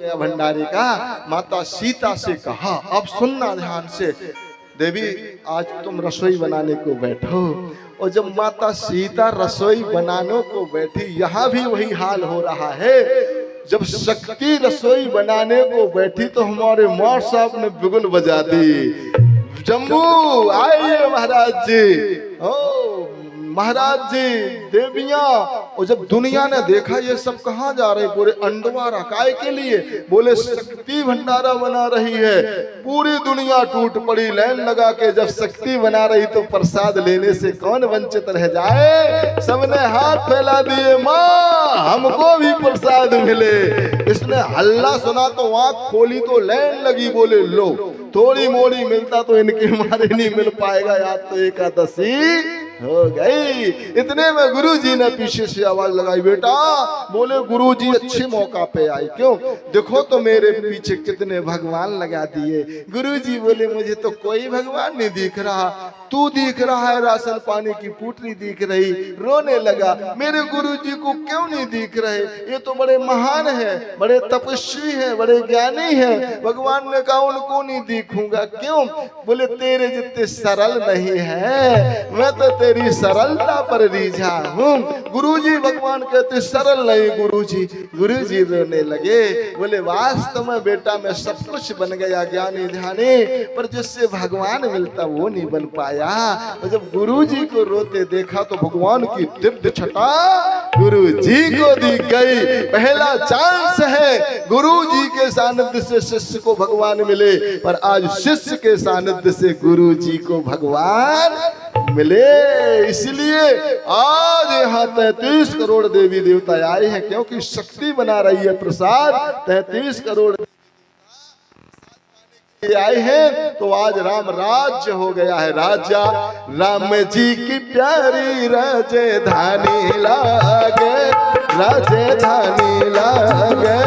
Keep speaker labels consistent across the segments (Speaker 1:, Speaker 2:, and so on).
Speaker 1: गया भंडारी का। माता सीता से कहा, अब सुनना ध्यान से, देवी आज तुम रसोई बनाने को बैठो। और जब माता सीता रसोई बनाने को बैठी, यहाँ भी वही हाल हो रहा है। जब शक्ति रसोई बनाने को बैठी तो हमारे मार साहब ने बिगुल बजा दी। जम्मू आइए महाराज जी, ओ महाराज जी, देवियां। और जब दुनिया ने देखा ये सब कहाँ जा रहे, पूरे अंडवारा काय के लिए, बोले शक्ति भंडारा बना रही है। पूरी दुनिया टूट पड़ी लाइन लगा के। जब शक्ति बना रही तो प्रसाद लेने से कौन वंचित रह जाए। सबने हाथ फैला दिए, माँ हमको भी प्रसाद मिले। इसने हल्ला सुना तो आंख खोली तो लाइन लगी। बोले लो थोड़ी मोड़ी मिलता तो इनके मारे नहीं मिल पाएगा, याद तो एकादशी हो गई। इतने में गुरुजी ने पीछे से आवाज लगाई, बेटा। बोले गुरुजी अच्छे मौका पे आई, क्यों? देखो तो मेरे पीछे कितने भगवान लगा दिए। गुरुजी बोले मुझे तो कोई भगवान नहीं दिख रहा, तू दिख रहा है, राशन पानी की पुटली दिख रही। रोने लगा, मेरे गुरुजी को क्यों नहीं दिख रहे? ये तो बड़े महान है, बड़े तपस्वी है, बड़े ज्ञानी है। भगवान ने कहा उनको नहीं दिखूंगा, क्यों? बोले तेरे जितने सरल नहीं है, मैं तो तेरी सरलता पर रिझा हूँ। गुरुजी भगवान कहते सरल नहीं गुरुजी। गुरुजी रोने लगे, बोले वास्तव में बेटा मैं सब कुछ बन गया, ज्ञानी ध्यानी, पर जिससे भगवान मिलता वो नहीं बन पाया। और जब गुरुजी को रोते देखा तो भगवान की दिव्य छटा गुरुजी को दी गई। पहला चांस है गुरुजी के सानिध्य से शिष्य को भगवान मिले, पर आज शिष्य के सानिध्य से गुरुजी को भगवान मिले। इसलिए आज यहाँ 33 करोड़ देवी देवता आए हैं, क्योंकि शक्ति बना रही है प्रसाद। 33 करोड़ आए हैं तो आज राम राज्य हो गया है। राजा राम जी की प्यारी राजधानी लागे, राजधानी लागे।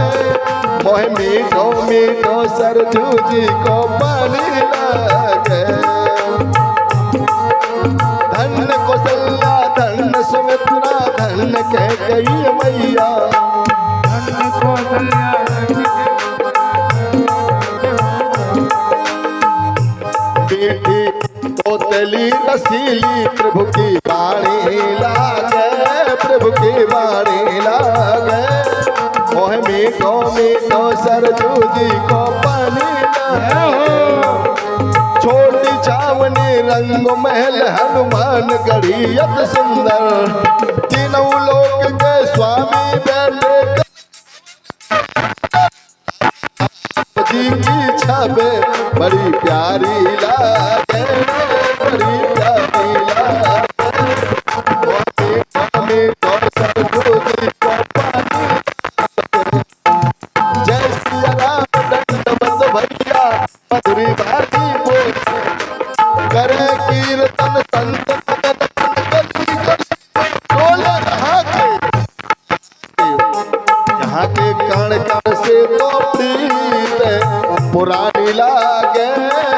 Speaker 1: मोह मीठो मीठो सरजू जी को पानी लागे। धन कौशल्या धन सुमित्रा धन कह गई मैया। धन कौशल्या बेटी तोतली रसीली प्रभु की वाणी लागे, प्रभु की वाणी लागे। मोह मीठो मीठो सरजू जी को पानी लागे। छोटी छावनी रंग महल हनुमान गढ़ी अति सुंदर। तीनों लोक के स्वामी बैठे जी की छावे बड़ी प्यारी लागे, बड़ी प्यारी लागे। जय सिया राम दंडवत भैया मधुरी भागी बोल करे कीर्तन संत यहाँ के कण कण से तो प्रीत पुरानी लागे,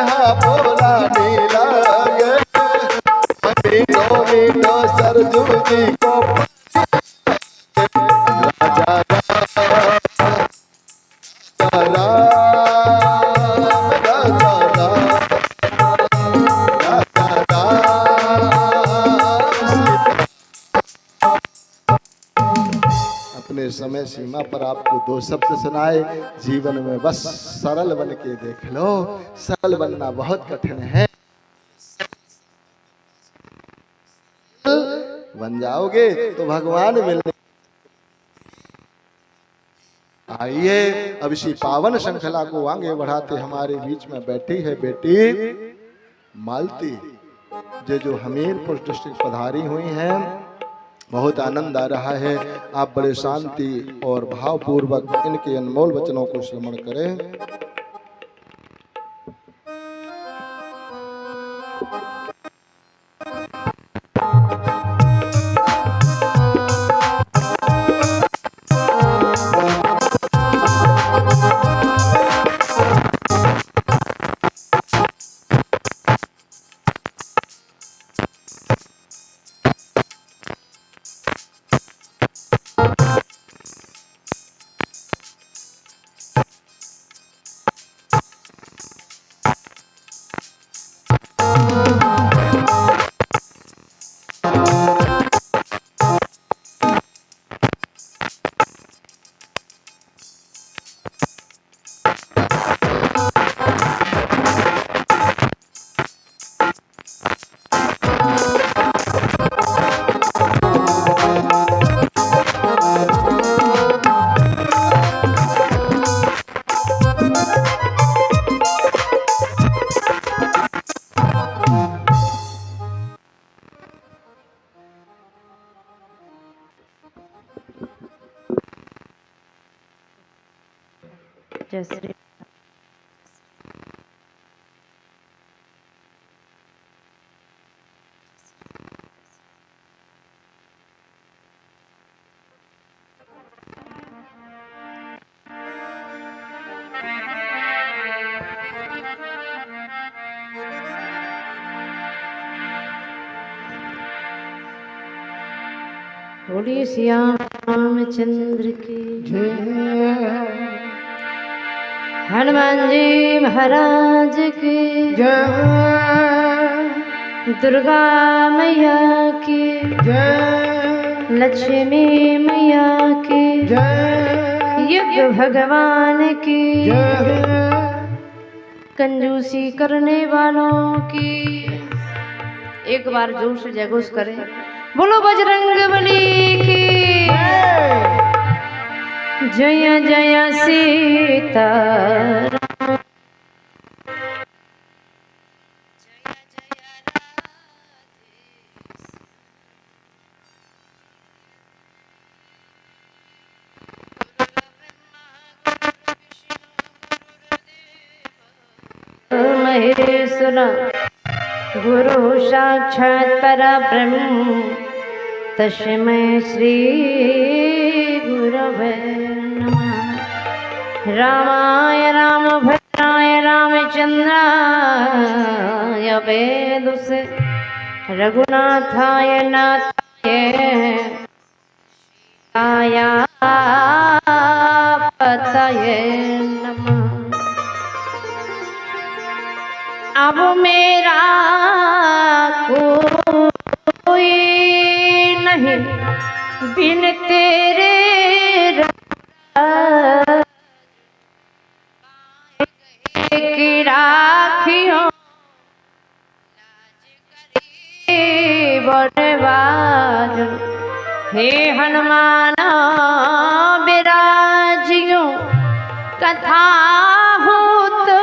Speaker 1: हाँ पुरानी लागे। मीठो मीठो सरजू जी को राजा अपने समय सीमा पर आपको 2 शब्द सुनाए। जीवन में बस सरल बन के देख लो। सरल बनना बहुत कठिन है, बन जाओगे तो भगवान मिलने। आइए अब इसी पावन श्रृंखला को आगे बढ़ाते हमारे बीच में बैठी है बेटी मालती, जो हमीरपुर डिस्ट्रिक्ट पधारी हुई हैं। बहुत आनंद आ रहा है। आप बड़े शांति और भावपूर्वक इनके अनमोल वचनों को श्रवण करें।
Speaker 2: जय श्री बोलिए श्याम रामचंद्र की
Speaker 3: जय
Speaker 2: हनुमान जी महाराज की
Speaker 3: जय
Speaker 2: दुर्गा मैया की
Speaker 3: जय
Speaker 2: लक्ष्मी मैया की
Speaker 3: जय
Speaker 2: युग भगवान की
Speaker 3: जय
Speaker 2: कंजूसी करने वालों की। एक बार जोर से जयघोष करें, बोलो बजरंग बली की जय जय सीता महेश्वरा गुरु साक्षात् परब्रह्म तस्मै श्री गुरवे नमः। रामाय रामभद्राय रामचंद्राय वेदसे रघुनाथाय नाथाय आया पतये नमः। अब मेरा कोई नहीं बिन तेरे की राखियों बनवाज हे हनुमान विराजियो कथा हो तो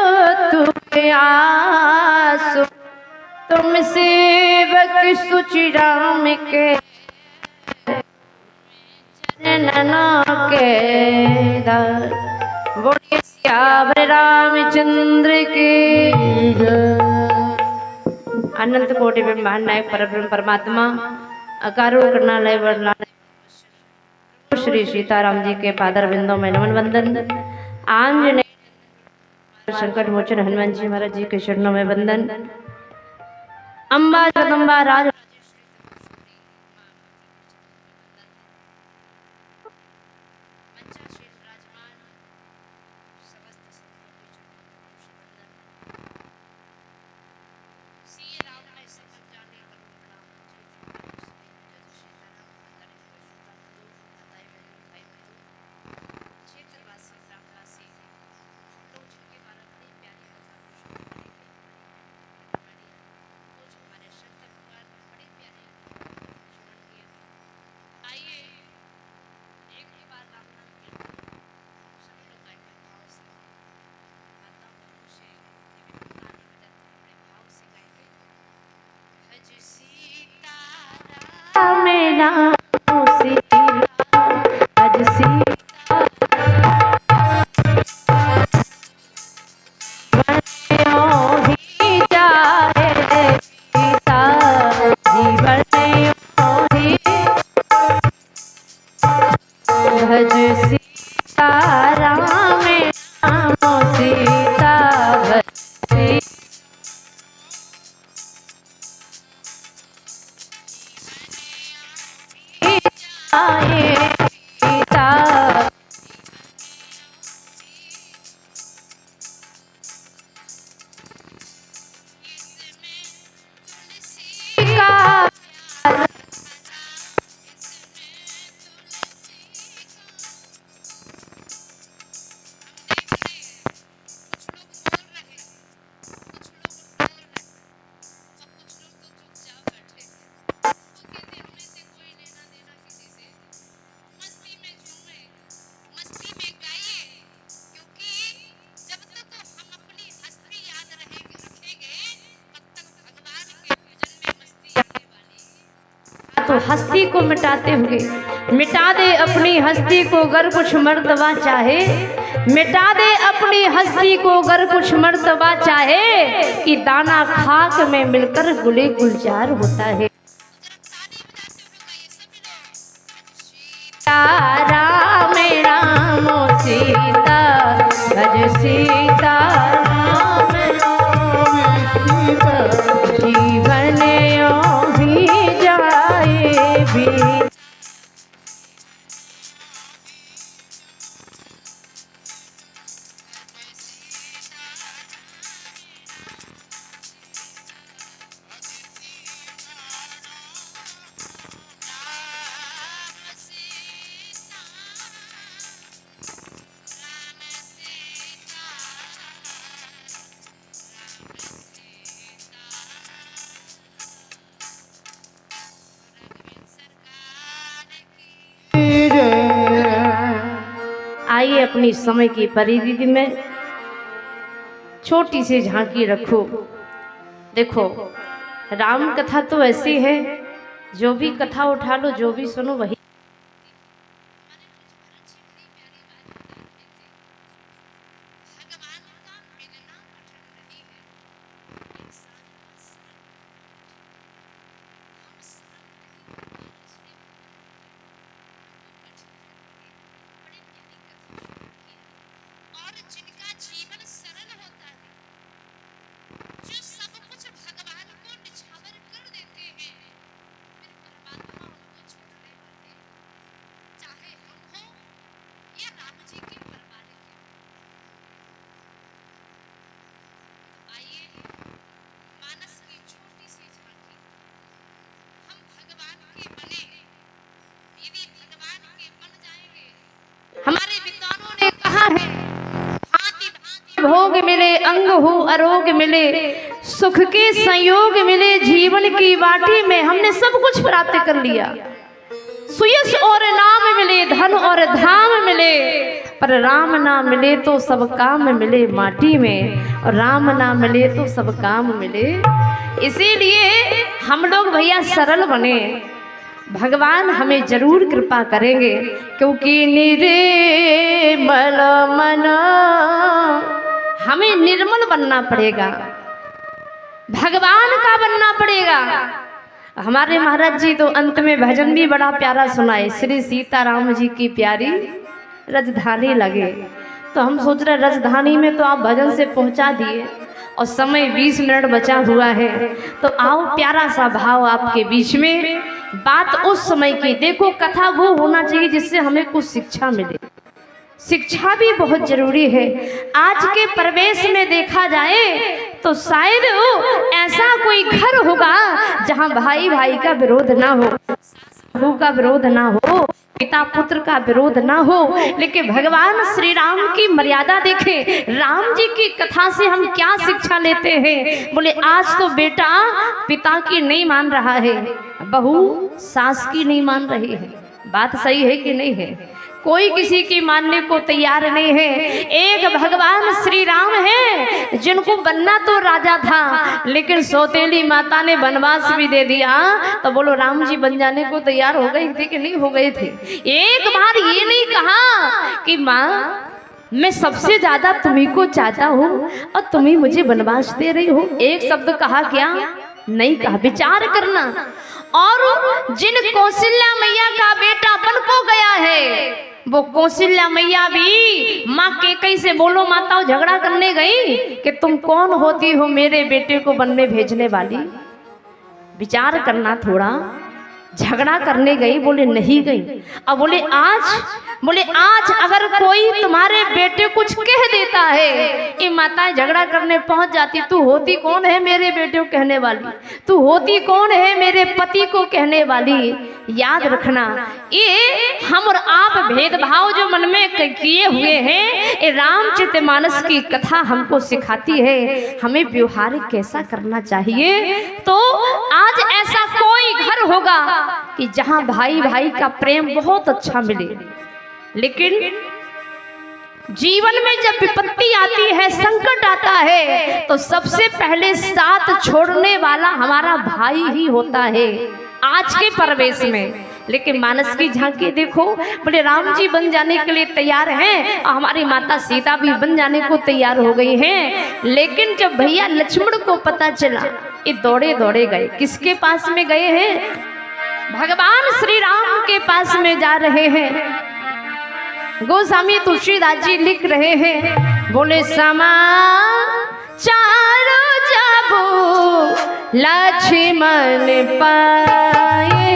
Speaker 2: तुम आसो तुम सेवक सुचि राम के चरणों के दार। बोलिए सियावर रामचंद्र की अनंत कोटि ब्रह्मांड नायक परब्रह्म परमात्मा अकारण करनालय वरनालय श्री सीताराम जी के पादर बिंदों में नमन वंदन। आंजनेय संकट मोचन हनुमान जी महाराज जी के चरणों में वंदन। अम्बा जगदम्बा राज मेरा आज भज सीता राम राम सीता भज सीता तो हस्ती को मिटाते हुए मिटा दे अपनी हस्ती को अगर कुछ मर्तबा चाहे, मिटा दे अपनी हस्ती को अगर कुछ मर्तबा चाहे, कि दाना खाक में मिलकर गुले गुलजार होता है। राम राम सीता भज सीता राम राम जीवन यूं ही जाए भी। आइए अपनी समय की परिधि में छोटी सी झांकी रखो। देखो, राम कथा तो ऐसी है, जो भी कथा उठा लो, जो भी सुनो वही। हमारे विद्वानों ने कहा है, भांति भांति भोग मिले, अंग हो अरोग मिले, सुख के संयोग मिले, जीवन की वाटी में हमने सब कुछ प्राप्त कर लिया। सुयश और नाम मिले, धन और धाम मिले, पर राम ना मिले तो सब काम मिले माटी में, और राम ना मिले तो सब काम मिले। इसीलिए हम लोग भैया सरल बने, भगवान हमें जरूर कृपा करेंगे, क्योंकि निर्मल मन, हमें निर्मल बनना पड़ेगा, भगवान का बनना पड़ेगा। हमारे महाराज जी तो अंत में भजन भी बड़ा प्यारा सुनाए, श्री सीताराम जी की प्यारी राजधानी लगे। तो हम सोच रहे राजधानी में तो आप भजन से पहुंचा दिए, और समय 20 मिनट बचा हुआ है, तो आओ प्यारा सा भाव आपके बीच में। बात उस समय की, देखो कथा वो होना चाहिए जिससे हमें कुछ शिक्षा मिले। शिक्षा भी बहुत जरूरी है। आज के परिवेश में देखा जाए तो शायद ऐसा कोई घर होगा जहां भाई भाई का विरोध ना हो, बहू का विरोध ना हो, पिता पुत्र का विरोध ना हो, लेकिन भगवान श्री राम की मर्यादा देखें। राम जी की कथा से हम क्या शिक्षा लेते हैं? बोले आज तो बेटा पिता की नहीं मान रहा है, बहू सास की नहीं मान रही है। बात सही है कि नहीं है? कोई किसी की मानने को तैयार नहीं है। एक भगवान श्री राम है जिनको बनना तो राजा था, लेकिन सौतेली माता ने वनवास भी दे दिया, तो बोलो राम जी बन जाने को तैयार हो गए थे कि नहीं हो गए थे? एक बार ये नहीं कहा कि माँ मैं सबसे ज्यादा तुम्ही को चाहता हूँ और तुम्ही मुझे वनवास दे रही हो। एक शब्द कहा क्या? नहीं कहा। विचार करना। और जिन कौशल्या मैया का बेटा बन को गया है, वो कौशल्या मैया भी माँ कैकेयी से बोलो माताओं झगड़ा करने गई कि तुम कौन होती हो मेरे बेटे को वन में भेजने वाली? विचार करना थोड़ा। झगड़ा करने गई, बोले नहीं गई। अब बोले आज अगर कोई तुम्हारे बेटे कुछ कह देता है, ये माताएं झगड़ा करने पहुंच जाती, तू होती कौन है मेरे बेटे को कहने वाली? तू होती कौन है मेरे पति को कहने वाली? याद रखना, ये हम और आप भेदभाव जो मन में किए हुए हैं, ये रामचरितमानस की कथा हमको सिखाती है हमें व्यवहार कैसा करना चाहिए। तो आज ऐसा कोई घर होगा कि जहां भाई भाई का प्रेम बहुत अच्छा मिले, लेकिन जीवन में जब विपत्ति आती है, संकट आता है, तो सबसे पहले साथ छोड़ने वाला हमारा भाई ही होता है। आज के परिवेश में लेकिन मानस की झांकी देखो, बोले राम जी बन जाने के लिए तैयार हैं और हमारी माता सीता भी बन जाने को तैयार हो गई हैं। लेकिन जब भैया लक्ष्मण को पता चला, ये दौड़े दौड़े गए। किसके पास में गए हैं? भगवान श्री राम के पास में जा रहे हैं। गोस्वामी तुलसीदास जी लिख रहे हैं, बोले समाचार जाबो लक्ष्मण पाए,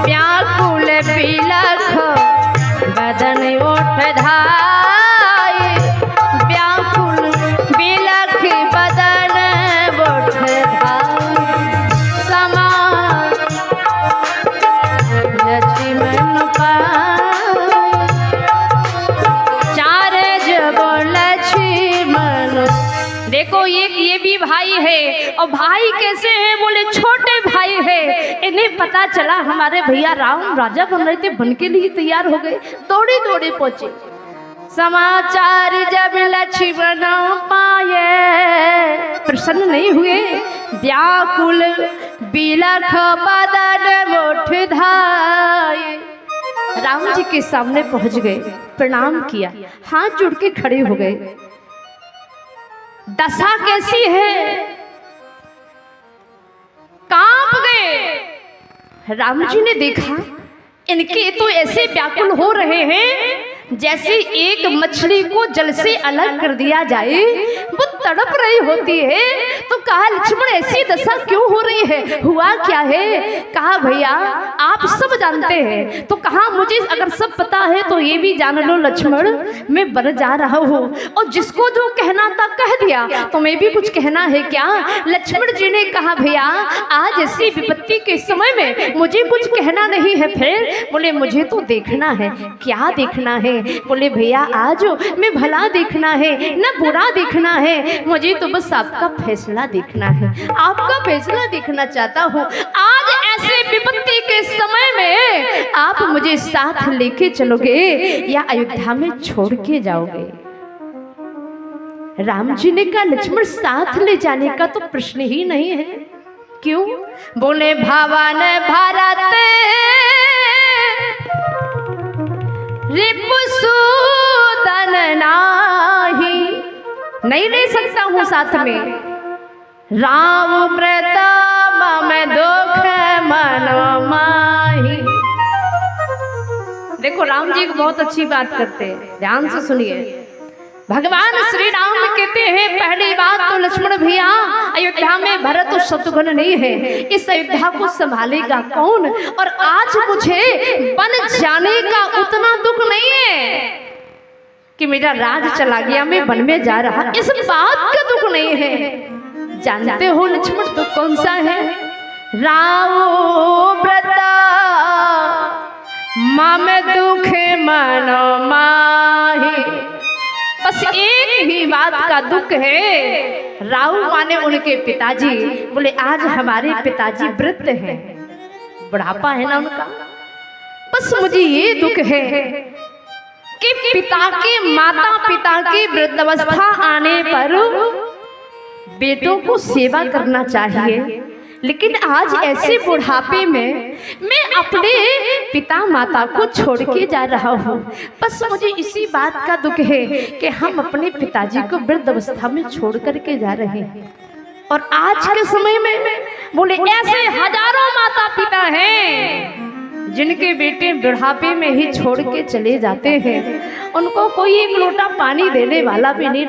Speaker 2: व्याकुल बिलख बदन ओठ धाये, व्याकुल बिलख बदन ओठ धाये, समा लक्ष्मण पाए, चार जब लक्ष्मण। देखो ये भी भाई है, और भाई कैसे हैं? बोले छोटे भाई है। इन्हें पता चला हमारे भैया राम राजा बन रहे थे, बन के लिए तैयार हो गए, दौड़े दौड़े पहुंचे। समाचार जब लक्ष्मण पाए, प्रसन्न नहीं हुए, व्याकुल बिलख बदन ओठ धाये, राम जी के सामने पहुंच गए, प्रणाम किया, हाथ जोड़ के खड़े हो गए। दशा कैसी है? कांप गए। राम जी ने देखा इनके तो ऐसे व्याकुल हो रहे हैं जैसे एक मछली को जल से अलग कर दिया जाए, वो तड़प रही होती है। तो कहा लक्ष्मण ऐसी दशा क्यों हो रही है, हुआ क्या है? कहा भैया आप सब जानते हैं। तो कहा मुझे अगर सब पता है तो ये भी जान लो लक्ष्मण, मैं बर जा रहा हूँ और जिसको जो कहना था कह दिया, तुम्हें भी कुछ कहना है क्या? लक्ष्मण जी ने कहा भैया आज ऐसी विपत्ति के समय में मुझे कुछ कहना नहीं है। फिर बोले मुझे तो देखना है। क्या देखना है? बोले भैया आज मैं भला देखना है न बुरा देखना है, मुझे तो बस आपका फैसला देखना है, आपका फैसला देखना चाहता हूँ। आज ऐसे विपत्ति के समय में आप मुझे साथ लेके चलोगे या अयोध्या में छोड़ के जाओगे? राम जी ने कहा लक्ष्मण साथ ले जाने का तो प्रश्न ही नहीं है। क्यों? बोले भवन भारत रिपुसूदन नाही, नहीं ले सकता हूँ साथ में। राम प्रताप में दुख मनो माही। देखो राम जी बहुत अच्छी बात करते हैं, ध्यान से सुनिए। भगवान श्री राम कहते हैं पहली बात तो लक्ष्मण भैया अयोध्या में भरत और शत्रुघ्न नहीं है, इस अयोध्या को संभालेगा कौन? और आज मुझे बन जाने का उतना दुख नहीं है कि मेरा राज चला गया, मैं वन में जा रहा, इस बात का दुख नहीं है। जानते हो लक्ष्मण दुख कौन सा है? राम प्रताप मम दुख मनो माही। बस एक ही बात का दुख है, राहु माने उनके पिताजी। बोले आज हमारे पिताजी वृद्ध हैं, बुढ़ापा है ना उनका। बस मुझे ये दुख है कि पिता के माता पिता की वृद्धावस्था आने पर बेटों को सेवा करना चाहिए, लेकिन आज ऐसे बुढ़ापे में मैं अपने पिता माता को छोड़ के जा रहा हूँ। बस मुझे इसी बात का दुख है कि हम अपने पिताजी को वृद्ध अवस्था में छोड़ करके जा रहे हैं। और आज के समय में बोले ऐसे हजारों माता पिता हैं जिनके बेटे बुढ़ापे में ही छोड़ के चले जाते हैं, उनको कोई एक लोटा पानी देने वाला भी नहीं